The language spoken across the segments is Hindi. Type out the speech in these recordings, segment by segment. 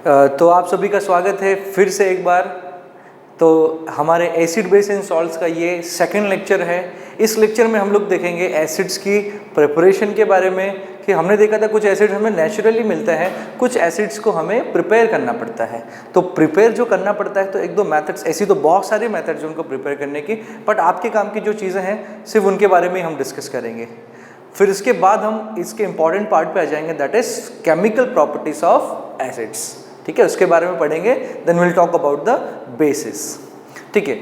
तो आप सभी का स्वागत है फिर से एक बार। तो हमारे एसिड बेस एंड सॉल्ट्स का ये सेकंड लेक्चर है। इस लेक्चर में हम लोग देखेंगे एसिड्स की प्रिपरेशन के बारे में कि हमने देखा था कुछ एसिड्स हमें नेचुरली मिलते हैं, कुछ एसिड्स को हमें प्रिपेयर करना पड़ता है। तो प्रिपेयर जो करना पड़ता है तो एक दो मेथड्स, ऐसी तो बहुत सारी मेथड्स हैं उनको प्रिपेयर करने की, बट आपके काम की जो चीज़ें हैं सिर्फ उनके बारे में हम डिस्कस करेंगे। फिर इसके बाद हम इसके इंपॉर्टेंट पार्ट पे आ जाएंगे, that is chemical properties of acids. ठीक है, उसके बारे में पढ़ेंगे। Then will talk about the basis. ठीक है,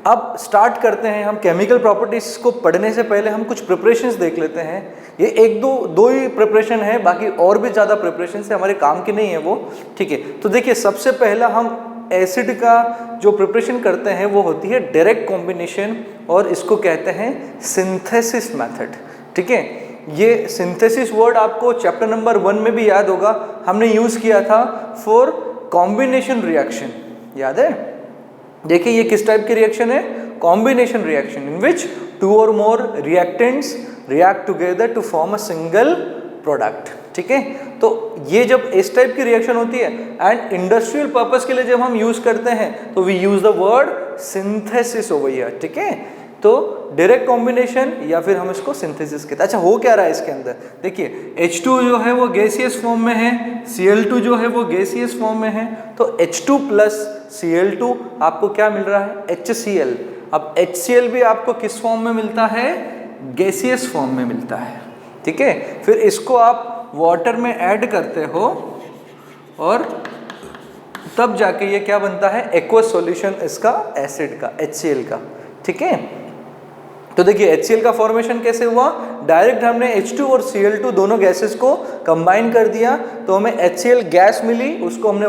अब स्टार्ट करते हैं। हम केमिकल प्रॉपर्टीज को पढ़ने से पहले हम कुछ प्रिपरेशंस देख लेते हैं। ये एक दो ही प्रिपरेशन है, बाकी और भी ज़्यादा प्रिपरेशन है, हमारे काम की नहीं है वो। ठीक है, तो देखिए सबसे पहला हम एसिड का जो प्रिपरेशन करते हैं वो होती है डायरेक्ट कॉम्बिनेशन, और इसको कहते हैं सिंथेसिस मेथड। ठीक है, ये सिंथेसिस वर्ड आपको चैप्टर नंबर 1 में भी याद होगा, हमने यूज़ किया था फॉर कॉम्बिनेशन रिएक्शन, याद है? देखिए ये किस टाइप की रिएक्शन है? Combination reaction in which 2 or more reactants react together to form a single product. ठीक है, तो ये जब इस टाइप की रिएक्शन होती है एंड इंडस्ट्रियल पर्पस के लिए जब हम यूज़ करते हैं तो we use the word synthesis over here. ठीक है, तो डायरेक्ट कॉम्बिनेशन या फिर हम इसको सिंथेसिस कहते हैं। अच्छा, हो क्या रहा है इसके अंदर? देखिए H2 जो है वो गैसियस फॉर्म में है, Cl2 जो है वो गैसियस फॉर्म में है, तो H2 प्लस Cl2 आपको क्या मिल रहा है? HCl। अब HCl भी आपको किस फॉर्म में मिलता है? गैसियस फॉर्म में मिलता है। ठीक है, फिर इसको आप वाटर में ऐड करते हो और तब जाके ये क्या बनता है? एक्वस सॉल्यूशन इसका एसिड का, HCl का। ठीक है, तो देखिए HCl का फॉर्मेशन कैसे हुआ? डायरेक्ट हमने H2 और Cl2 दोनों गैसेस को कंबाइन कर दिया तो हमें HCl गैस मिली, उसको हमने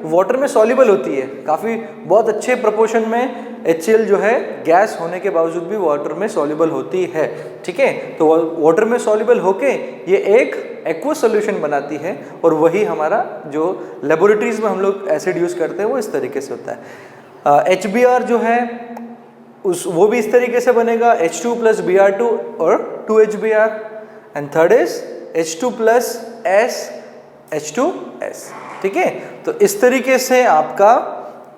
वाटर में सॉल्युबल होती है काफ़ी बहुत अच्छे प्रोपोर्शन में। HCl जो है गैस होने के बावजूद भी वाटर में सॉल्युबल होती है। ठीक है, तो वाटर में सॉल्युबल होके ये एक एक्वस सॉल्यूशन बनाती है, और वही हमारा जो लेबोरेटरीज में हम लोग एसिड यूज़ करते हैं वो इस तरीके से होता है। HBr जो है वो भी इस तरीके से बनेगा, H2 प्लस Br2 और 2HBr, and third is H2 plus S H2S। ठीक है, तो इस तरीके से आपका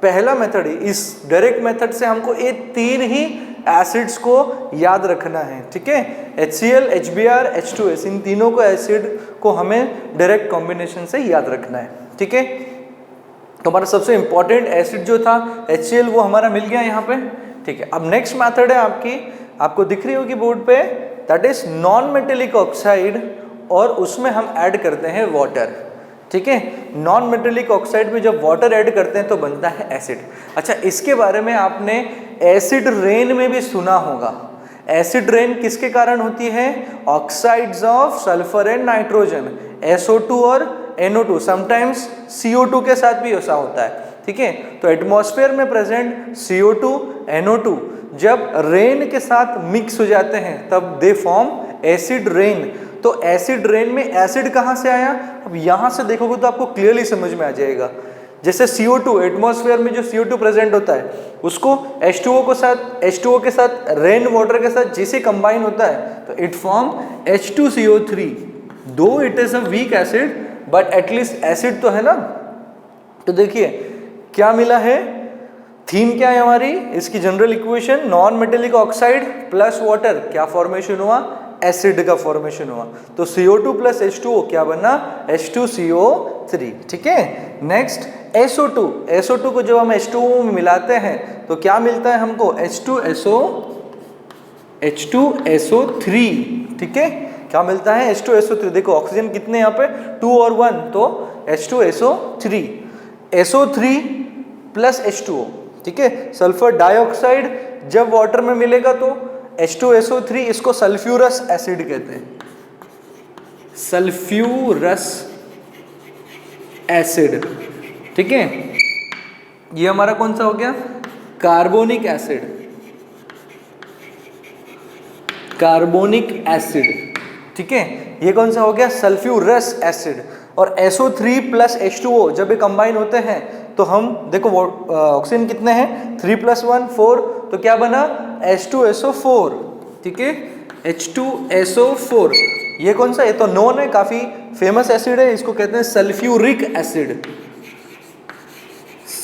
पहला मेथड है। इस डायरेक्ट मेथड से हमको ये 3 ही एसिड्स को याद रखना है। ठीक है, HCl, HBr, H2S, इन तीनों को एसिड को हमें डायरेक्ट कॉम्बिनेशन से याद रखना है। ठीक है, तो हमारा सबसे इंपॉर्टेंट एसिड जो था HCl वो हमारा मिल गया यहाँ पे। ठीक है, अब नेक्स्ट मेथड है आपको दिख रही होगी बोर्ड पे, that is non metallic oxide, और उसमें हम ऐड करते हैं वाटर। ठीक है, नॉन मेटेलिक ऑक्साइड में जब वाटर ऐड करते हैं तो बनता है एसिड। अच्छा, इसके बारे में आपने एसिड रेन में भी सुना होगा। एसिड रेन किसके कारण होती है? Oxides of sulphur and nitrogen, SO2 और NO2, समटाइम्स CO2 के साथ भी ऐसा होता है। ठीक है, तो एटमॉस्फेयर में प्रेजेंट CO2, NO2 जब रेन के साथ मिक्स हो जाते हैं तब दे फॉर्म एसिड रेन। तो एसिड रेन में एसिड कहाँ से आया? अब यहाँ से देखोगे तो आपको क्लियरली समझ में आ जाएगा। जैसे CO2, एटमॉस्फेयर में जो CO2 प्रेजेंट होता है उसको H2O के साथ रेन वाटर के साथ जैसे कंबाइन होता है तो इट फॉर्म H2CO3। दो it is a weak acid but at least acid तो है ना। तो देखिए क्या मिला है, थीम क्या है हमारी, इसकी general equation non metallic oxide plus water, क्या फॉर्मेशन हुआ? एसिड का फॉर्मेशन हुआ। तो CO2 प्लस H2O क्या बना? H2CO3। ठीक है, नेक्स्ट SO2 को जब हम H2O में मिलाते हैं तो क्या मिलता है हमको? H2SO3। ठीक है, क्या मिलता है? H2SO3। देखो ऑक्सीजन कितने यहाँ पे? 2 और 1, तो H2SO3, SO3 प्लस H2O। ठीक है, सल्फर डाइऑक्साइड जब वाटर में मिलेगा तो H2SO3, इसको सल्फ्यूरस एसिड कहते हैं, सल्फ्यूरस एसिड। ठीक है, ये हमारा कौन सा हो गया? Carbonic acid. ठीक है, ये कौन सा हो गया? Sulphurous acid. और SO3 प्लस H2O जब ये कंबाइन होते हैं तो हम देखो ऑक्सीजन कितने हैं? 3 + 1 4, तो क्या बना? H2SO4। ठीक है, H2SO4। ये कौन सा? ये तो नोन है, काफ़ी फेमस एसिड है, इसको कहते हैं सल्फ्यूरिक एसिड।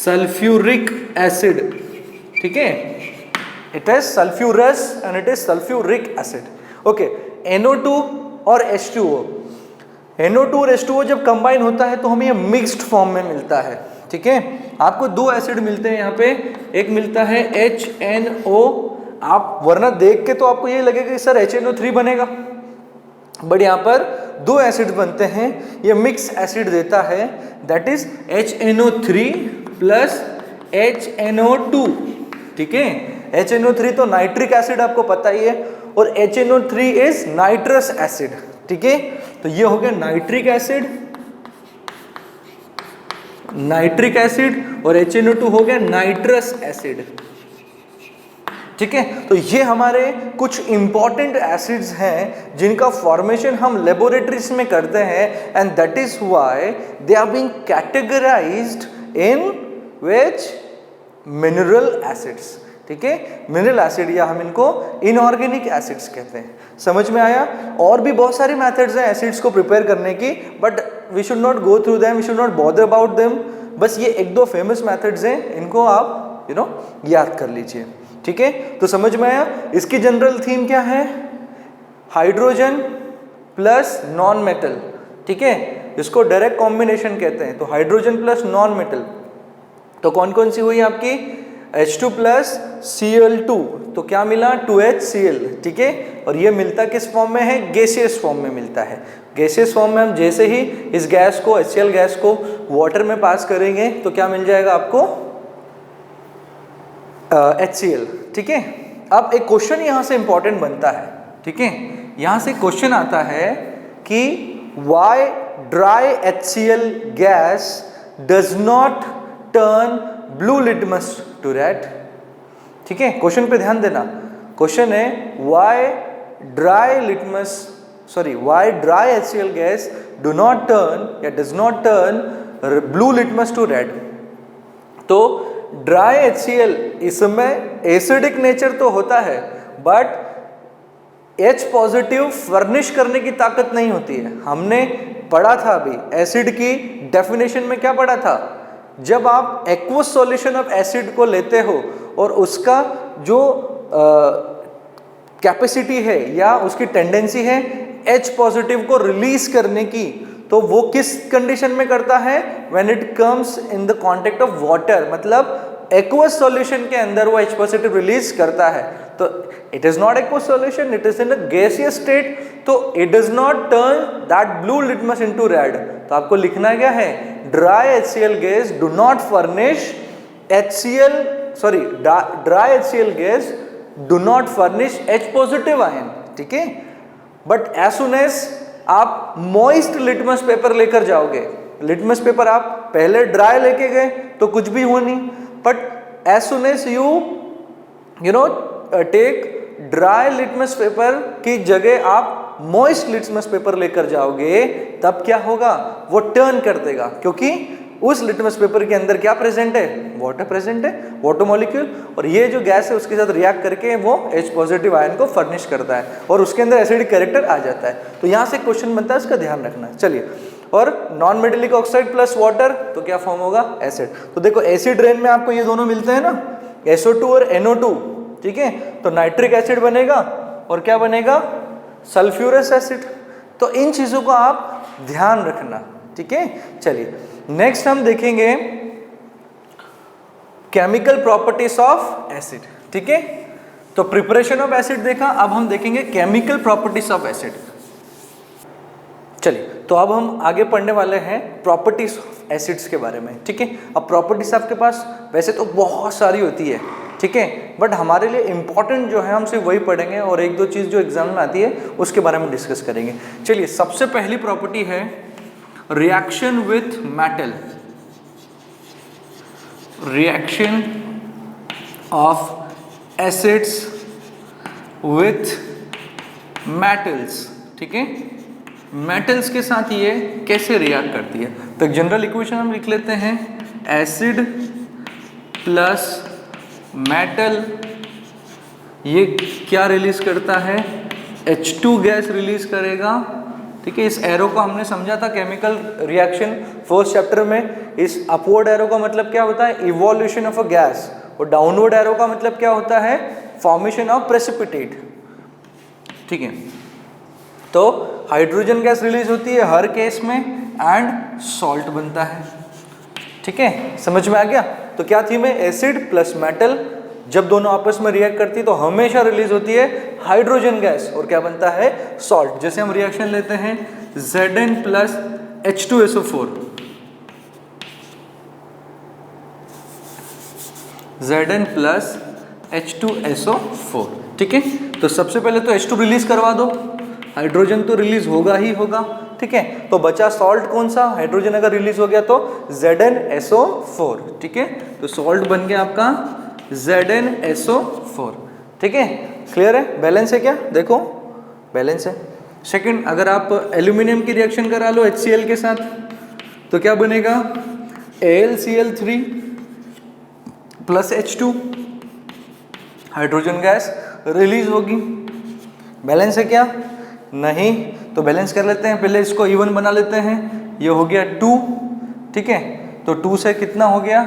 सल्फ्यूरिक एसिड, ठीक है, it is sulphurous and it is sulphuric acid. Okay, NO2 और H2O, NO2 और H2O जब कंबाइन होता है तो हमें ये मिक्स्ड फॉर्म में मिलता है, ठीक है। आपको दो एसिड मिलते हैं यहाँ पे, एक मिलता है HNO, आप वरना देख के तो आपको ये लगेगा कि सर HNO3 बनेगा, बट यहाँ पर दो एसिड बनते हैं, ये मिक्स एसिड देता है, that is HNO3 plus HNO2, ठीक है। HNO3 तो नाइट्रिक एसिड आपको पता ही है, और HNO3 इज नाइट्रस एसिड, ठीक है। तो ये हो गया नाइट्रिक एसिड, नाइट्रिक एसिड, और HNO2 हो गया नाइट्रस एसिड, ठीक है। तो ये हमारे कुछ इंपॉर्टेंट एसिड्स हैं जिनका फॉर्मेशन हम लेबोरेटरीज में करते हैं, and that is why they are being categorised in which mineral acids, ठीक है। मिनरल एसिड या हम इनको इनऑर्गेनिक एसिड्स कहते हैं। समझ में आया? और भी बहुत सारी मेथड्स हैं एसिड्स को प्रिपेयर करने की, but we should not go through them, we should not bother about them. बस ये एक दो फेमस मेथड्स हैं, इनको आप याद कर लीजिए, ठीक है। तो समझ में आया? इसकी जनरल थीम क्या है? हाइड्रोजन प्लस नॉन मेटल, ठीक है, इसको डायरेक्ट कॉम्बिनेशन कहते हैं। तो हाइड्रोजन प्लस नॉन मेटल, तो कौन कौन सी हुई आपकी? H2 प्लस Cl2, तो क्या मिला? 2HCl, ठीक है। और ये मिलता किस फॉर्म में है? गैसियस फॉर्म में मिलता है। गैसियस फॉर्म में हम जैसे ही इस गैस को, HCl गैस को वाटर में पास करेंगे तो क्या मिल जाएगा आपको? HCl, ठीक है। अब एक क्वेश्चन यहाँ से इंपॉर्टेंट बनता है, ठीक है। यहाँ से क्वेश्चन आता है कि why dry HCl gas does not turn blue litmus to red, ठीक है। क्वेश्चन पे ध्यान देना, क्वेश्चन है why why dry HCl gas do not turn या does not turn blue litmus to red। तो ड्राई HCl इसमें एसिडिक नेचर तो होता है, बट H पॉजिटिव फर्निश करने की ताकत नहीं होती है। हमने पढ़ा था अभी एसिड की डेफिनेशन में, क्या पढ़ा था? जब आप एक्वस सॉल्यूशन ऑफ एसिड को लेते हो और उसका जो कैपेसिटी है या उसकी टेंडेंसी है H पॉजिटिव को रिलीज करने की, तो वो किस कंडीशन में करता है? When it comes in the contact of water, मतलब एक्वस सॉल्यूशन के अंदर वो H पॉजिटिव रिलीज करता है। तो it is not aqueous solution, it is in a gaseous state, तो it does not turn that blue litmus into red. तो आपको लिखना क्या है? Dry HCl gas do not furnish dry HCl gas do not furnish H positive ion, ठीक है। बट एज सुन एज आप मॉइस्ट लिटमस पेपर लेकर जाओगे, लिटमस पेपर आप पहले ड्राई लेके गए तो कुछ भी हो नहीं, but as soon as you know take dry litmus paper की जगह आप मॉइस्ट लिटमस पेपर लेकर जाओगे, तब क्या होगा? वो टर्न कर देगा, क्योंकि उस लिटमस पेपर के अंदर क्या प्रेजेंट है? वाटर प्रेजेंट है, वाटर मॉलिक्यूल, और ये जो गैस है उसके साथ रिएक्ट करके वो H पॉजिटिव आयन को फर्निश करता है और उसके अंदर एसिडिक कैरेक्टर आ जाता है। तो यहाँ से क्वेश्चन बनता है, इसका ध्यान रखना। चलिए, और non metallic oxide plus water तो क्या फॉर्म होगा? एसिड। तो देखो एसिड रेन में आपको ये दोनों मिलते हैं ना, SO2 और NO2, ठीक है। तो नाइट्रिक एसिड बनेगा और क्या बनेगा? Sulphurous acid. तो इन चीजों को आप ध्यान रखना, ठीक है। चलिए नेक्स्ट हम देखेंगे केमिकल प्रॉपर्टीज ऑफ एसिड, ठीक है। तो प्रिपरेशन ऑफ एसिड देखा, अब हम देखेंगे केमिकल प्रॉपर्टीज ऑफ एसिड। चलिए, तो अब हम आगे पढ़ने वाले हैं प्रॉपर्टीज ऑफ एसिड्स के बारे में, ठीक है। अब प्रॉपर्टीज आपके पास वैसे तो बहुत सारी होती है, ठीक है, बट हमारे लिए इंपॉर्टेंट जो है हम सिर्फ वही पढ़ेंगे, और एक दो चीज़ जो एग्जाम में आती है उसके बारे में डिस्कस करेंगे। चलिए, सबसे पहली प्रॉपर्टी है reaction with metal, reaction of acids with metals, ठीक है। मेटल्स के साथ ये कैसे रिएक्ट करती है? तो जनरल इक्वेशन हम लिख लेते हैं, एसिड प्लस मेटल, ये क्या रिलीज करता है? H2 गैस रिलीज करेगा ठीक है, इस एरो को हमने समझा था केमिकल रिएक्शन फर्स्ट चैप्टर में। इस अपवर्ड एरो का मतलब क्या होता है, इवोल्यूशन ऑफ अ गैस, और डाउनवर्ड एरो का मतलब क्या होता है, फॉर्मेशन ऑफ प्रेसिपिटेट। ठीक है, तो हाइड्रोजन गैस रिलीज होती है हर केस में एंड सॉल्ट बनता है। ठीक है, समझ में आ गया। तो क्या थी में, एसिड प्लस मेटल जब दोनों आपस में रिएक्ट करती है तो हमेशा रिलीज होती है हाइड्रोजन गैस, और क्या बनता है, सॉल्ट। जैसे हम रिएक्शन लेते हैं Zn plus H2SO4, Zn plus H2SO4। ठीक है, तो सबसे पहले तो H2 रिलीज करवा दो, हाइड्रोजन तो रिलीज होगा ही होगा। ठीक है, तो बचा सॉल्ट कौन सा, हाइड्रोजन अगर रिलीज हो गया तो ZnSO4। ठीक है, तो सॉल्ट बन गया आपका ZnSO4। ठीक है, क्लियर है, बैलेंस है क्या, देखो बैलेंस है। सेकंड, अगर आप एल्यूमिनियम की रिएक्शन करा लो HCl के साथ तो क्या बनेगा, AlCl3 plus H2, hydrogen gas release होगी। बैलेंस है क्या, नहीं, तो बैलेंस कर लेते हैं, पहले इसको इवन बना लेते हैं। ये हो गया 2, ठीक है, तो 2 से कितना हो गया,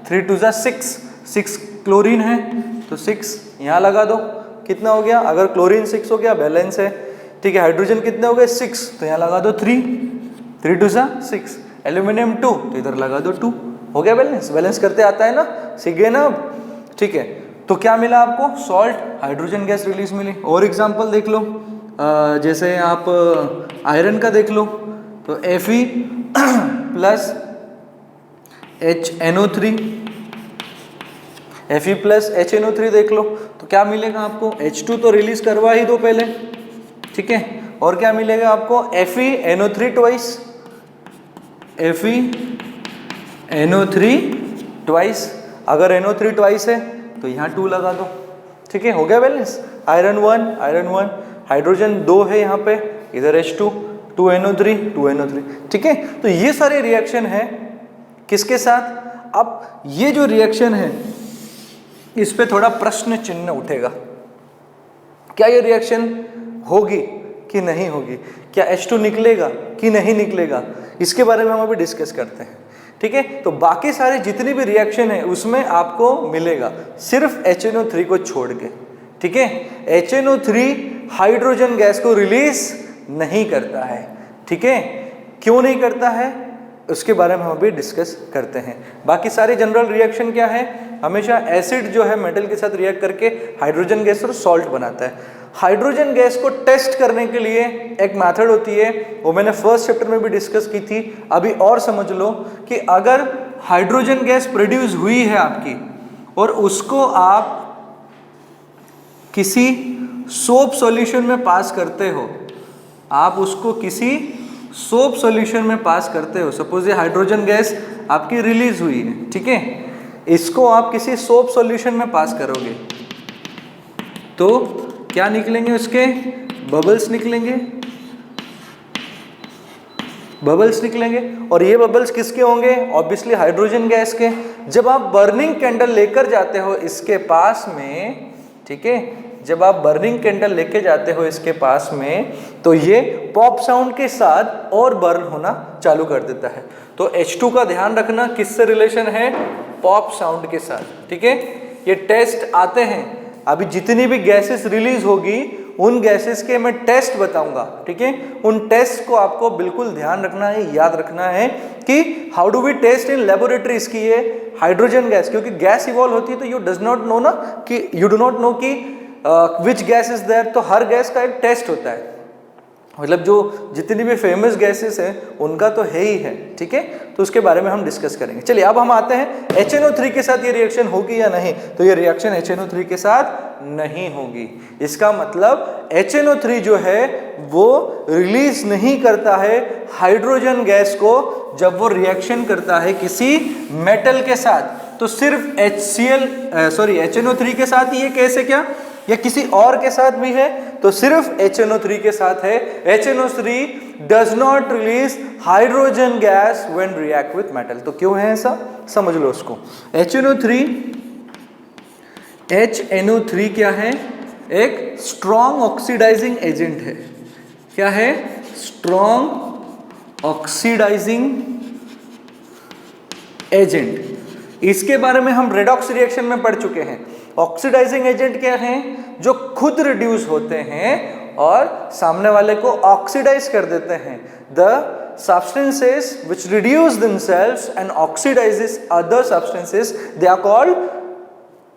3 2 जा 6, 6 क्लोरीन है तो 6 यहाँ लगा दो, कितना हो गया, अगर क्लोरीन 6 हो गया बैलेंस है। ठीक है, हाइड्रोजन कितने हो गए 6, तो यहाँ लगा दो 3, 3 2 जा 6, एल्यूमिनियम 2 तो इधर लगा दो 2, हो गया बैलेंस। बैलेंस करते आता है ना, सीख गए ना अब। ठीक है, तो क्या मिला आपको, सॉल्ट, हाइड्रोजन गैस रिलीज मिली। और एग्जांपल देख लो, जैसे आप आयरन का देख लो तो Fe plus HNO3, Fe plus HNO3 देख लो तो क्या मिलेगा आपको, H2 तो रिलीज करवा ही दो पहले। ठीक है, और क्या मिलेगा आपको, FeNO3 ट्वाइस, FeNO3 ट्वाइस, अगर NO3 ट्वाइस है तो यहाँ 2 लगा दो। ठीक है, हो गया बैलेंस। आयरन 1, हाइड्रोजन 2 है यहाँ पे, इधर H2, 2NO3, 2NO3। ठीक है, तो ये सारे रिएक्शन है किसके साथ। अब ये जो रिएक्शन है इस पे थोड़ा प्रश्न चिन्ह उठेगा, क्या ये रिएक्शन होगी कि नहीं होगी, क्या H2 निकलेगा कि नहीं निकलेगा, इसके बारे में हम अभी डिस्कस करते हैं। ठीक है, तो बाकी सारे जितनी भी रिएक्शन है उसमें आपको मिलेगा, सिर्फ HNO3 को छोड़ के। ठीक है, HNO3 हाइड्रोजन गैस को रिलीज नहीं करता है। ठीक है, क्यों नहीं करता है उसके बारे में हम अभी डिस्कस करते हैं। बाकी सारे जनरल रिएक्शन क्या है, हमेशा एसिड जो है मेटल के साथ रिएक्ट करके हाइड्रोजन गैस और सॉल्ट बनाता है। हाइड्रोजन गैस को टेस्ट करने के लिए एक मेथड होती है, वो मैंने फर्स्ट चैप्टर में भी डिस्कस की थी। अभी और समझ लो कि अगर हाइड्रोजन गैस प्रोड्यूस हुई है आपकी और उसको आप किसी सोप सॉल्यूशन में पास करते हो, आप उसको किसी सोप सॉल्यूशन में पास करते हो, सपोज ये हाइड्रोजन गैस आपकी रिलीज हुई है। ठीक है, इसको आप किसी सोप सॉल्यूशन में पास करोगे तो क्या निकलेंगे, उसके बबल्स निकलेंगे, बबल्स निकलेंगे। और ये बबल्स किसके होंगे, ऑब्वियसली हाइड्रोजन गैस के। जब आप बर्निंग कैंडल लेकर जाते हो इसके पास में, ठीक है, जब आप बर्निंग कैंडल लेके जाते हो इसके पास में तो ये पॉप साउंड के साथ और बर्न होना चालू कर देता है। तो H2 का ध्यान रखना किससे रिलेशन है, पॉप साउंड के साथ। ठीक है, ये टेस्ट आते हैं, अभी जितनी भी गैसेस रिलीज होगी उन गैसेस के मैं टेस्ट बताऊंगा। ठीक है, उन टेस्ट को आपको बिल्कुल ध्यान रखना है, याद रखना है कि how do we test in laboratories की ये हाइड्रोजन गैस, क्योंकि गैस इवॉल्व होती है तो यू डज नॉट नो ना कि यू डू नॉट नो कि विच गैस इज देयर, तो हर गैस का एक टेस्ट होता है, मतलब जो जितनी भी फेमस गैसेस हैं उनका तो है ही है। ठीक है, तो उसके बारे में हम डिस्कस करेंगे। चलिए अब हम आते हैं HNO3 के साथ ये रिएक्शन होगी या नहीं, तो ये रिएक्शन HNO3 के साथ नहीं होगी। इसका मतलब HNO3 जो है वो रिलीज नहीं करता है हाइड्रोजन गैस को जब वो रिएक्शन करता है किसी मेटल के साथ, तो सिर्फ HNO3 के साथ ही ये केस है क्या, या किसी और के साथ भी है, तो सिर्फ HNO3 के साथ है। HNO3 does not release hydrogen gas when react with metal। तो क्यों है ऐसा, समझ लो उसको। HNO3 क्या है, एक स्ट्रॉन्ग ऑक्सीडाइजिंग एजेंट है। क्या है, स्ट्रॉन्ग ऑक्सीडाइजिंग एजेंट। इसके बारे में हम रेडॉक्स रिएक्शन में पढ़ चुके हैं। ऑक्सीडाइजिंग एजेंट क्या हैं? जो खुद रिड्यूस होते हैं और सामने वाले को ऑक्सीडाइज कर देते हैं। The substances which reduce themselves and oxidizes other substances, they are called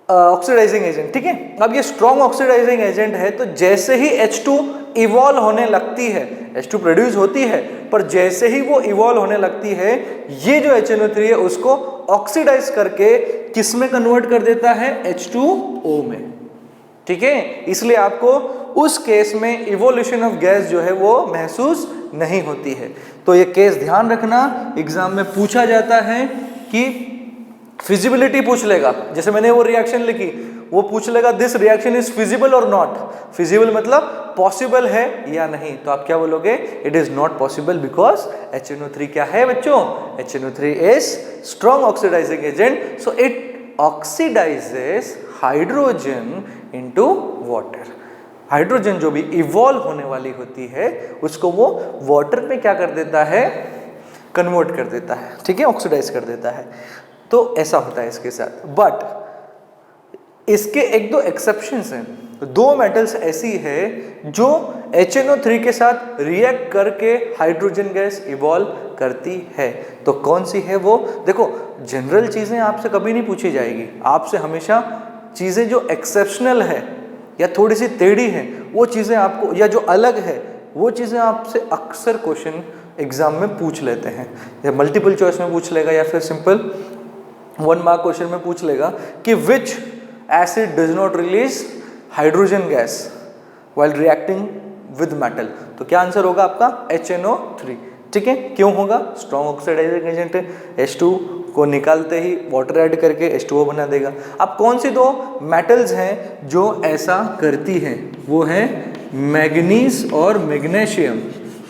oxidising agent. ठीक है, अब ये स्ट्रॉन्ग ऑक्सीडाइजिंग एजेंट है, तो जैसे ही H2 इवॉल्व होने लगती है, H2 प्रोड्यूस होती है, पर जैसे ही वो इवॉल्व होने लगती है, ये जो HNO3 है उसको ऑक्सीडाइज करके किस में कन्वर्ट कर देता है? H2O में। ठीक है, इसलिए आपको उस केस में इवोल्यूशन ऑफ गैस जो है वो महसूस नहीं होती है। तो ये केस ध्यान रखना, एग्जाम में पूछा जाता है कि फिजिबिलिटी पूछ लेगा, जैसे मैंने वो रिएक्शन लिखी, वो पूछ लेगा दिस रिएक्शन इज फिजिबल और नॉट। फिजिबल मतलब पॉसिबल है या नहीं, तो आप क्या बोलोगे? It is not possible because HNO3 क्या है बच्चों? HNO3 is strong oxidising agent, so it oxidises hydrogen into water. Hydrogen जो भी इवॉल्व होने वाली होती है उसको वो वाटर में क्या कर देता है? कन्वर्ट कर देता है। ठीक है, ऑक्सीडाइज कर देता है। तो ऐसा होता है इसके साथ। बट इसके एक दो एक्सेप्शंस हैं। दो मेटल्स ऐसी है जो HNO3 के साथ रिएक्ट करके हाइड्रोजन गैस इवॉल्व करती है। तो कौन सी है वो? देखो, जनरल चीजें आपसे कभी नहीं पूछी जाएगी, आपसे हमेशा चीजें जो एक्सेप्शनल है या थोड़ी सी टेढ़ी है वो चीजें आपको, या जो अलग है वो चीजें आपसे अक्सर क्वेश्चन एग्जाम में पूछ लेते हैं। या मल्टीपल चॉइस में पूछ लेगा या फिर सिंपल 1 मार्क क्वेश्चन में पूछ लेगा कि विच acid does not release hydrogen gas while reacting with metal. तो क्या आंसर होगा आपका? HNO3। ठीक है, क्यों होगा? स्ट्रॉन्ग ऑक्सीडाइजिंग एजेंट है, H2 को निकालते ही वाटर ऐड करके H2O बना देगा। अब कौन सी दो मेटल्स हैं जो ऐसा करती हैं? वो है मैग्नीज और मैग्नीशियम।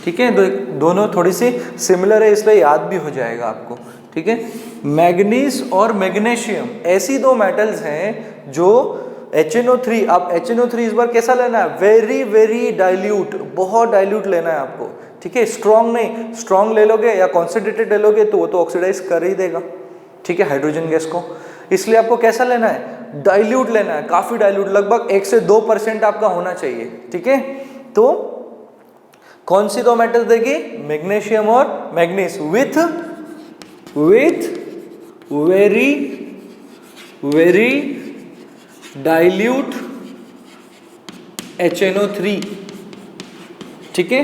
ठीक है, दोनों थोड़ी सी सिमिलर है, इसलिए याद भी हो जाएगा आपको। ठीक है, मैग्नीज और मैग्नीशियम ऐसी दो मेटल्स हैं जो HNO3, अब HNO3 इस बार कैसा लेना है? वेरी वेरी डाइल्यूट, बहुत डाइल्यूट लेना है आपको। ठीक है, स्ट्रॉन्ग नहीं, स्ट्रॉन्ग ले लोगे या कॉन्सेंट्रेटेड ले लोगे तो वो तो ऑक्सीडाइज कर ही देगा। ठीक है, हाइड्रोजन गैस को, इसलिए आपको कैसा लेना है? डाइल्यूट लेना है, काफी डाइल्यूट, लगभग 1 से 2% आपका होना चाहिए। ठीक है, तो कौन सी दो मेटल देगी? मैग्नीशियम और manganese with very very dilute HNO3। ठीक है,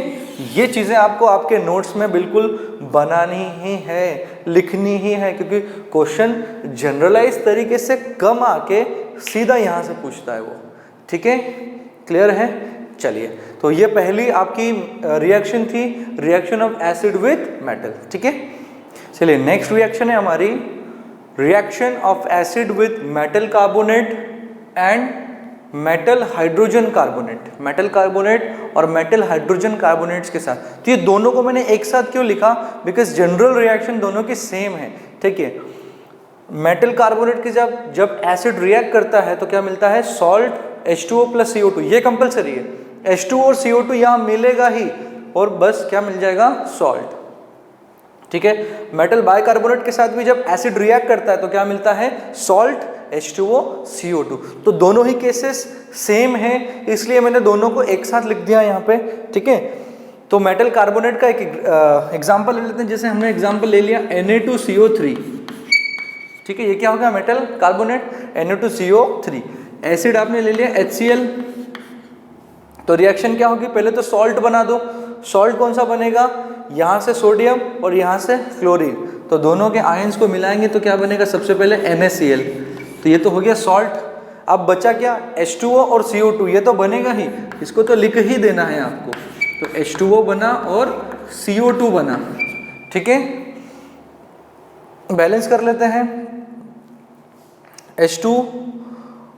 ये चीजें आपको आपके नोट्स में बिल्कुल बनानी ही है, लिखनी ही है, क्योंकि क्वेश्चन जनरलाइज तरीके से कम आके सीधा यहां से पूछता है वो। ठीक है, क्लियर है? चलिए, तो ये पहली आपकी रिएक्शन थी, reaction of acid with metal. ठीक है, चलिए नेक्स्ट रिएक्शन है हमारी reaction of acid with metal carbonate and metal hydrogen carbonate. Metal carbonate और मेटल हाइड्रोजन कार्बोनेट्स के साथ, तो ये दोनों को मैंने एक साथ क्यों लिखा? बिकॉज जनरल रिएक्शन दोनों की सेम है। ठीक है, मेटल कार्बोनेट के जब एसिड रिएक्ट करता है तो क्या मिलता है? सॉल्ट H2O प्लस CO2, ये कंपलसरी है। H2O और CO2 यहाँ मिलेगा ही, और बस क्या मिल जाएगा? सॉल्ट। ठीक है, मेटल बाइकार्बोनेट के साथ भी जब एसिड रिएक्ट करता है तो क्या मिलता है? Salt H2O CO2। तो दोनों ही केसेस सेम है, इसलिए मैंने दोनों को एक साथ लिख दिया यहाँ पे। ठीक है, तो मेटल कार्बोनेट का एक एग्जांपल ले लेते हैं। जैसे हमने एग्जांपल ले लिया Na2CO3। ठीक है, ये क्या होगा? Metal carbonate Na2CO3। एसिड आपने ले लिया HCl, तो रिएक्शन क्या होगी? पहले तो सॉल्ट बना दो। सॉल्ट कौन सा बनेगा? यहाँ से सोडियम और यहाँ से क्लोरीन, तो दोनों के आयंस को मिलाएंगे तो क्या बनेगा? सबसे पहले NaCl, तो ये तो हो गया सॉल्ट। अब बचा क्या? H2O और CO2, ये तो बनेगा ही, इसको तो लिख ही देना है आपको। तो H2O बना और CO2 बना। ठीक है, बैलेंस कर लेते हैं। H2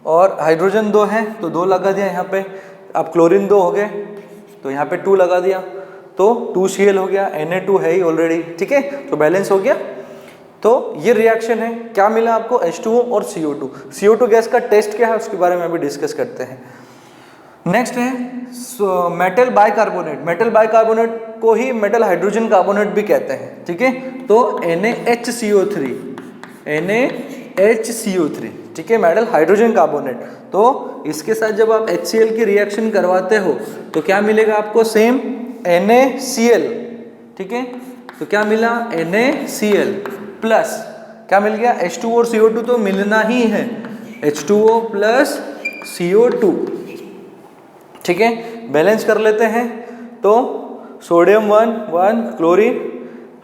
और हाइड्रोजन 2 है तो 2 लगा दिया यहाँ पे। अब क्लोरीन 2 हो गए तो यहाँ पे 2 लगा दिया, तो 2Cl हो गया, Na2 है ही ऑलरेडी। ठीक है, तो बैलेंस हो गया। तो ये रिएक्शन है, क्या मिला आपको? H2O और CO2। CO2 गैस का टेस्ट क्या है उसके बारे में अभी डिस्कस करते हैं। नेक्स्ट है मेटल बाइकार्बोनेट। मेटल बाइकार्बोनेट को ही मेटल हाइड्रोजन कार्बोनेट भी कहते हैं, ठीक है। तो NaHCO3, NaHCO3, ठीक है, मेटल हाइड्रोजन कार्बोनेट। तो इसके साथ जब आप HCl की रिएक्शन करवाते हो तो क्या मिलेगा आपको, सेम NaCl, ठीक है। तो क्या मिला, NaCl प्लस क्या मिल गया, H2O और CO2 तो मिलना ही है, H2O प्लस CO2, ठीक है। बैलेंस कर लेते हैं तो सोडियम 1 1, क्लोरीन,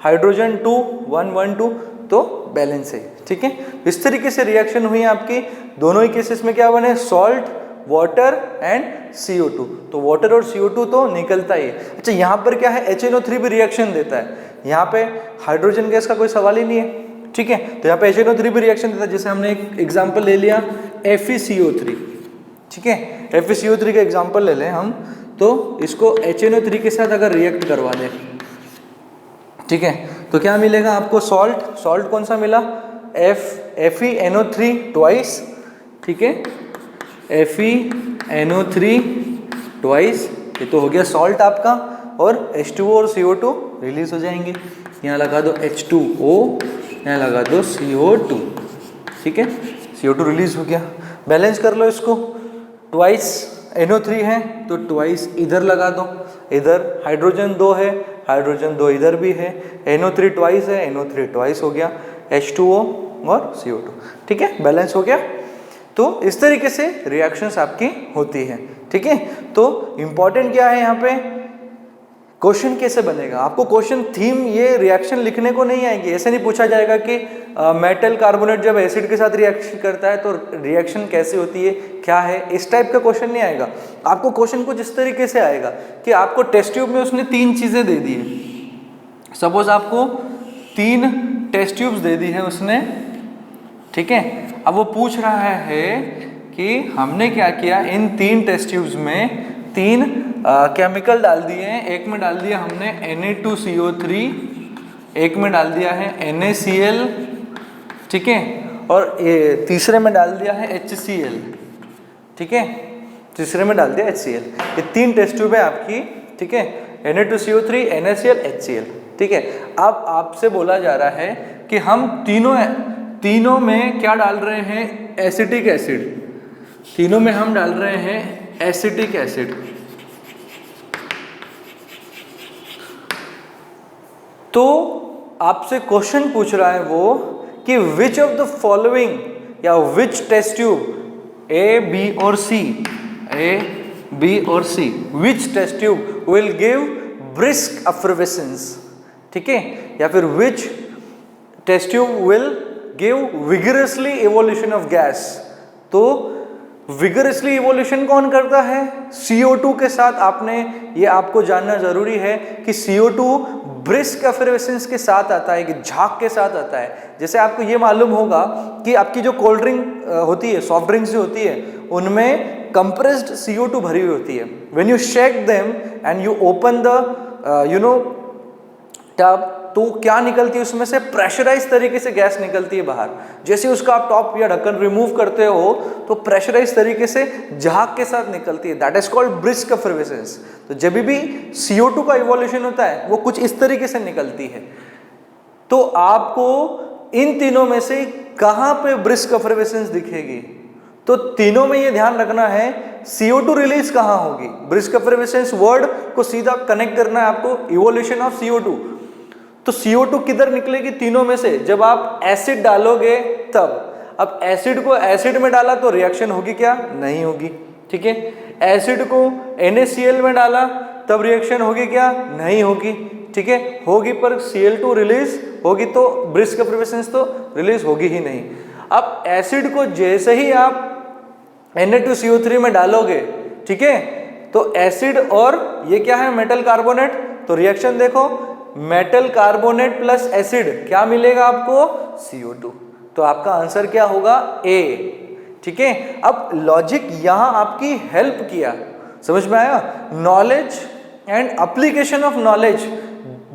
हाइड्रोजन 2 1 1 2, तो बैलेंस है, ठीक है। इस तरीके से रिएक्शन हुई आपकी, दोनों ही केसेस में क्या बने, सॉल्ट, वाटर एंड CO2। तो वाटर और CO2 तो निकलता ही है। अच्छा, यहाँ पर क्या है, HNO3 भी रिएक्शन देता है, यहाँ पे हाइड्रोजन गैस का कोई सवाल ही नहीं है, ठीक है। तो यहाँ पे HNO3 भी रिएक्शन देता है, जैसे हमने एक एग्जाम्पल ले लिया FeCO3, ठीक है। FeCO3 का एग्जाम्पल ले लें हम, तो इसको HNO3 के साथ अगर रिएक्ट करवा दें, ठीक है, तो क्या मिलेगा आपको, सॉल्ट, सॉल्ट कौन सा मिला, FeNO3 ट्वाइस, ठीक है, FeNO3 ट्वाइस, ये तो हो गया सॉल्ट आपका, और H2O और CO2 रिलीज हो जाएंगे। यहाँ लगा दो H2O, यहाँ लगा दो CO2, ठीक है, CO2 रिलीज हो गया। बैलेंस कर लो इसको, ट्वाइस NO3 है तो ट्वाइस इधर लगा दो, इधर हाइड्रोजन 2 है, हाइड्रोजन 2 इधर भी है, NO3 ट्वाइस है, NO3 ट्वाइस हो गया, H2O और CO2, ठीक है, बैलेंस हो गया। तो इस तरीके से रिएक्शंस आपकी होती है, ठीक है। तो इंपॉर्टेंट क्या है यहाँ पे, क्वेश्चन कैसे बनेगा, आपको क्वेश्चन थीम ये रिएक्शन लिखने को नहीं आएगी। ऐसे नहीं पूछा जाएगा कि मेटल कार्बोनेट जब एसिड के साथ रिएक्शन करता है तो रिएक्शन कैसे होती है, क्या है, इस टाइप का क्वेश्चन नहीं आएगा। आपको क्वेश्चन कुछ इस तरीके से आएगा कि आपको टेस्ट ट्यूब में उसने 3 चीज़ें दे दी है, सपोज आपको 3 टेस्ट ट्यूब्स दे दी है उसने, ठीक है। अब वो पूछ रहा है कि हमने क्या किया, इन 3 टेस्ट ट्यूब्स में 3 केमिकल डाल दिए हैं, एक में डाल दिया हमने Na2CO3, एक में डाल दिया है NaCl, ठीक है, और तीसरे में डाल दिया है HCl, ठीक है, तीसरे में डाल दिया HCl। ये 3 टेस्ट ट्यूब है आपकी, ठीक है, Na2CO3, NaCl, HCl, ठीक है। अब आपसे बोला जा रहा है कि हम तीनों में क्या डाल रहे हैं, एसिटिक एसिड, तीनों में हम डाल रहे हैं एसिटिक एसिड। तो आपसे क्वेश्चन पूछ रहा है वो कि विच ऑफ द फॉलोइंग, या which test tube A, B और C, A, B और C, which test tube will give brisk effervescence, ठीक है, या फिर which test tube will give vigorously evolution of gas. तो विगरसली इवोल्यूशन कौन करता है, CO2 के साथ। आपने ये आपको जानना जरूरी है कि CO2 ब्रिस्क एफरवेसेंस के साथ आता है, कि झाग के साथ आता है। जैसे आपको ये मालूम होगा कि आपकी जो कोल्ड ड्रिंक होती है, सॉफ्ट ड्रिंक्स जो होती है, उनमें कंप्रेस्ड CO2 भरी हुई होती है। When you shake them and you open the tub, तो क्या निकलती है उसमें से, प्रेशराइज तरीके से गैस निकलती है बाहर। जैसे उसका आप टॉप या ढक्कन रिमूव करते हो तो प्रेशराइज तरीके से झाग के साथ निकलती है, that is called brisk effervescence. तो जब भी CO2 का इवोल्यूशन होता है वो कुछ इस तरीके से निकलती है। तो आपको इन तीनों में से कहां पे ब्रिस्क एफरवेसेंस दिखेगी, तो तीनों में ये ध्यान रखना है CO2 रिलीज कहां होगी। ब्रिस्क एफरवेसेंस वर्ड को सीधा कनेक्ट करना है आपको, इवोल्यूशन ऑफ CO2। तो CO2 किधर निकलेगी तीनों में से, जब आप एसिड डालोगे तब। अब एसिड को एसिड में डाला तो रिएक्शन होगी क्या, नहीं होगी, ठीक है। एसिड को NaCl में डाला तब रिएक्शन होगी क्या, नहीं होगी, ठीक है, होगी पर Cl2 रिलीज होगी, तो ब्रिस्क एफरवेसेंस तो रिलीज होगी ही नहीं। अब एसिड को जैसे ही आप Na2CO3 में डालोगे, ठीक है, तो एसिड और ये क्या है, मेटल कार्बोनेट, तो रिएक्शन देखो, मेटल कार्बोनेट प्लस एसिड क्या मिलेगा आपको, CO2। तो आपका आंसर क्या होगा, A, ठीक है। अब लॉजिक यहां आपकी हेल्प किया, समझ में आया। Knowledge and application of knowledge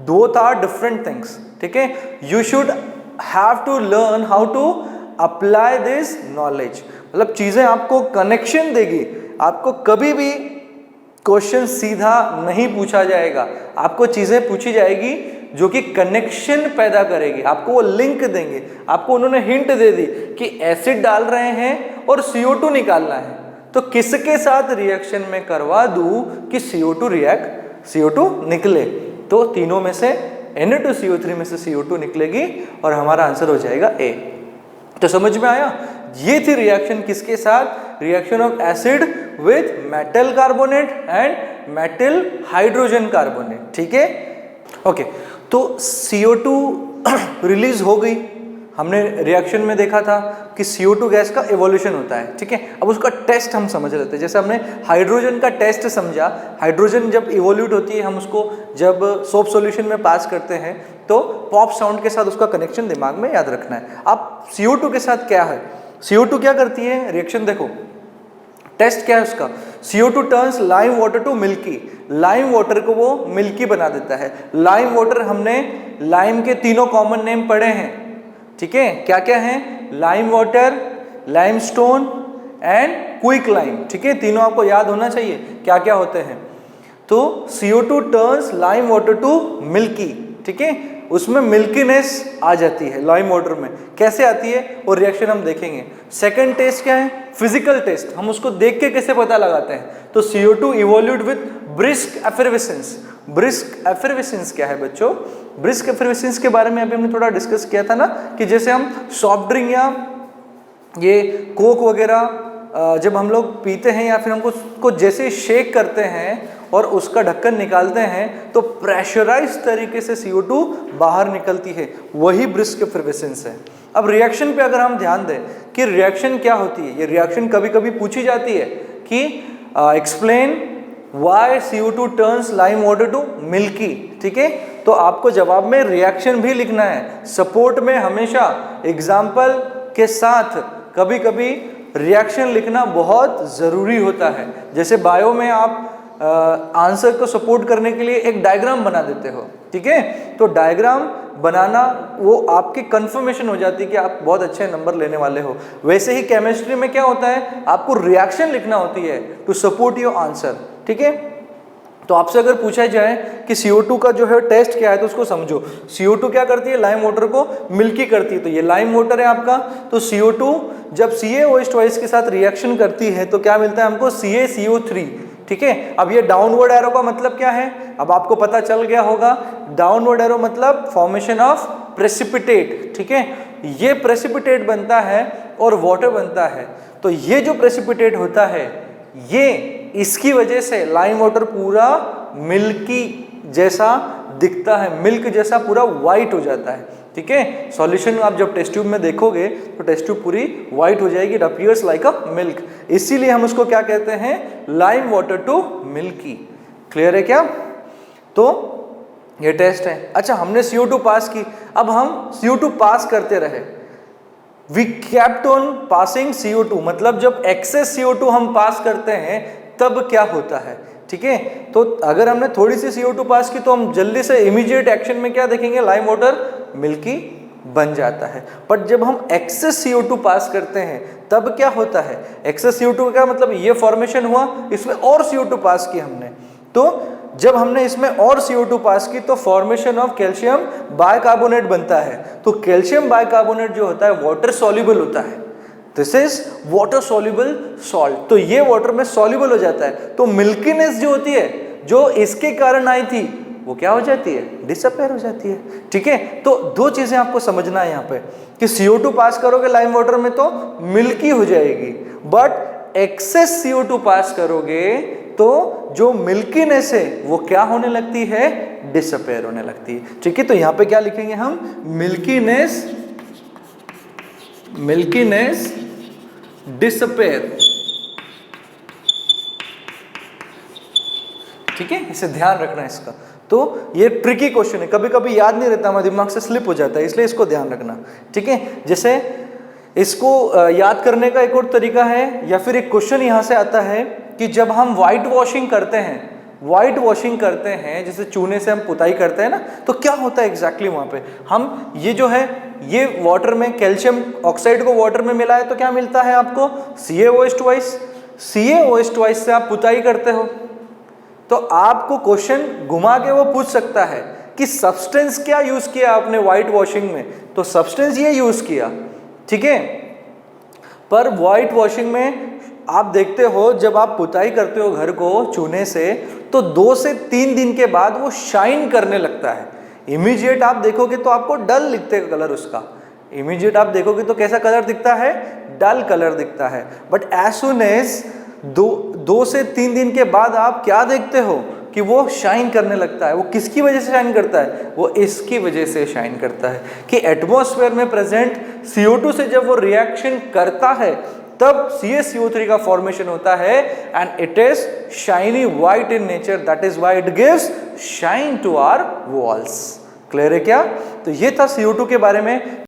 both are different things, ठीक है। You should have to learn how to apply this knowledge. मतलब चीजें आपको कनेक्शन देगी, आपको कभी भी क्वेश्चन सीधा नहीं पूछा जाएगा, आपको चीजें पूछी जाएगी जो कि कनेक्शन पैदा करेगी, आपको वो लिंक देंगे। आपको उन्होंने हिंट दे दी कि एसिड डाल रहे हैं और CO2 निकालना है, तो किसके साथ रिएक्शन में करवा दूं कि CO2 निकले, तो तीनों में से Na2CO3 में से CO2 निकलेगी और हमारा आंसर हो जाएगा A। तो समझ में आया, ये थी रिएक्शन किसके साथ, reaction of acid with metal carbonate and metal hydrogen carbonate. ठीक है, ओके। तो CO2 रिलीज हो गई, हमने रिएक्शन में देखा था कि CO2 गैस का एवोल्यूशन होता है। ठीक है, अब उसका टेस्ट हम समझ लेते हैं। जैसे हमने हाइड्रोजन का टेस्ट समझा, हाइड्रोजन जब इवोल्यूट होती है, हम उसको जब सोप सॉल्यूशन में पास करते हैं तो पॉप साउंड के साथ उसका कनेक्शन दिमाग में याद रखना है। अब CO2 के साथ क्या है, CO2 क्या करती है, रिएक्शन देखो, टेस्ट क्या है उसका, CO2 turns lime water to milky, lime water को वो मिल्की बना देता है। लाइम वाटर, हमने लाइम के तीनों कॉमन नेम पढ़े हैं। ठीक है, क्या क्या है, lime water, limestone and quick lime. ठीक है, तीनों आपको याद होना चाहिए क्या क्या होते हैं। तो CO2 turns lime water to milky. ठीक है, उसमें मिल्कीनेस आ जाती है लाइम वाटर में। कैसे आती है वो रिएक्शन हम देखेंगे। सेकंड टेस्ट क्या है, फिजिकल टेस्ट, हम उसको देख के कैसे पता लगाते हैं, तो CO2 evolute with brisk effervescence. Brisk effervescence क्या है बच्चों, ब्रिस्क एफरवेसेंस के बारे में अभी हमने थोड़ा डिस्कस किया था ना, कि जैसे हम सॉफ्ट ड्रिंक या ये कोक वगैरह जब हम लोग पीते हैं या फिर हमको उसको जैसे शेक करते हैं और उसका ढक्कन निकालते हैं तो प्रेशराइज तरीके से CO2 बाहर निकलती है, वही ब्रिस्क एफरवेसेंस है। अब रिएक्शन पे अगर हम ध्यान दें कि रिएक्शन क्या होती है, ये रिएक्शन कभी कभी पूछी जाती है कि explain why CO2 turns lime water to milky. ठीक है, तो आपको जवाब में रिएक्शन भी लिखना है, सपोर्ट में हमेशा एग्जाम्पल के साथ कभी कभी रिएक्शन लिखना बहुत ज़रूरी होता है। जैसे बायो में आप आंसर को सपोर्ट करने के लिए एक डायग्राम बना देते हो। ठीक है, तो डायग्राम बनाना वो आपकी कंफर्मेशन हो जाती है कि आप बहुत अच्छे नंबर लेने वाले हो। वैसे ही केमिस्ट्री में क्या होता है, आपको रिएक्शन लिखना होती है टू सपोर्ट योर आंसर। ठीक है, तो आपसे अगर पूछा जाए कि CO2 का जो है टेस्ट क्या है तो उसको समझो। CO2 क्या करती है, लाइम वाटर को मिल्की करती है, तो ये लाइम वाटर है आपका। तो CO2 जब CaOH के साथ रिएक्शन करती है तो क्या मिलता है हमको, CaCO3। ठीक है, अब ये डाउनवर्ड एरो का मतलब क्या है, अब आपको पता चल गया होगा। डाउनवर्ड एरो मतलब फॉर्मेशन ऑफ प्रेसिपिटेट। ठीक है, ये प्रेसिपिटेट बनता है और वाटर बनता है। तो ये जो प्रेसिपिटेट होता है, ये इसकी वजह से लाइम वाटर पूरा मिल्की जैसा दिखता है, मिल्क जैसा पूरा वाइट हो जाता है। ठीक है, सॉल्यूशन आप जब टेस्ट ट्यूब में देखोगे तो टेस्ट ट्यूब पूरी वाइट हो जाएगी, it appears like a milk. इसीलिए हम उसको क्या कहते हैं, lime water to milky. Clear है क्या? तो ये टेस्ट है। अच्छा, हमने CO2 पास की, अब हम CO2 पास करते रहे, we kept on passing CO2, मतलब जब एक्सेस CO2 हम पास करते हैं तब क्या होता है। ठीक है, तो अगर हमने थोड़ी सी CO2 पास की तो हम जल्दी से इमीडिएट एक्शन में क्या देखेंगे, लाइम वाटर मिल्की बन जाता है। बट जब हम एक्सेस CO2 पास करते हैं तब क्या होता है, एक्सेस CO2 का मतलब ये फॉर्मेशन हुआ, इसमें और CO2 पास की हमने, तो जब हमने इसमें और CO2 पास की तो फॉर्मेशन ऑफ कैल्शियम बाइकार्बोनेट बनता है। तो कैल्शियम बाइकार्बोनेट जो होता है वाटर सॉल्युबल होता है, this is water soluble salt, तो ये वाटर में सॉल्युबल हो जाता है। तो मिल्कीनेस जो होती है, जो इसके कारण आई थी, वो क्या हो जाती है, डिसअपेयर हो जाती है। ठीक है, तो दो चीजें आपको समझना है यहाँ पे कि CO2 पास करोगे लाइम वाटर में तो मिल्की हो जाएगी, बट एक्सेस CO2 पास करोगे तो जो मिल्कीनेस है वो क्या होने लगती है, डिसअपेयर होने लगती है। ठीक है, तो यहाँ पे क्या लिखेंगे हम, मिल्कीनेस डिसअपेयर। ठीक है, इसे ध्यान रखना है इसका। तो ये ट्रिकी क्वेश्चन है, कभी कभी याद नहीं रहता, हमारे दिमाग से स्लिप हो जाता है, इसलिए इसको ध्यान रखना। ठीक है, जैसे इसको याद करने का एक और तरीका है, या फिर एक क्वेश्चन यहाँ से आता है कि जब हम व्हाइट वॉशिंग करते हैं, जैसे चूने से हम पुताई करते हैं ना, तो क्या होता है एग्जैक्टली वहाँ पे, हम ये जो है ये वाटर में कैल्शियम ऑक्साइड को वाटर में मिला है तो क्या मिलता है आपको, CaOH2। CaOH2 से आप पुताई करते हो, तो आपको क्वेश्चन घुमा के वो पूछ सकता है कि सब्सटेंस क्या यूज किया आपने व्हाइट वॉशिंग में, तो सब्सटेंस ये यूज किया, ठीक है। पर व्हाइट वॉशिंग में आप देखते हो जब आप पुताई करते हो घर को चूने से, तो 2 से 3 दिन के बाद वो शाइन करने लगता है। इमीडिएट आप देखोगे तो आपको डल दिखते कलर उसका, इमीडिएट आप देखोगे तो कैसा कलर दिखता है, डल कलर दिखता है। बट एज सुन एज 2 से 3 दिन के बाद आप क्या देखते हो कि वो शाइन करने लगता है। वो किसकी वजह से शाइन करता है, वो इसकी वजह से शाइन करता है कि एटमॉस्फेयर में प्रेजेंट CO2 से जब वो रिएक्शन करता है तब CaCO3 का फॉर्मेशन होता है and it is shiny white in nature, that is why it gives shine to our walls. Clear है क्या? तो ये था CO2 के बारे में।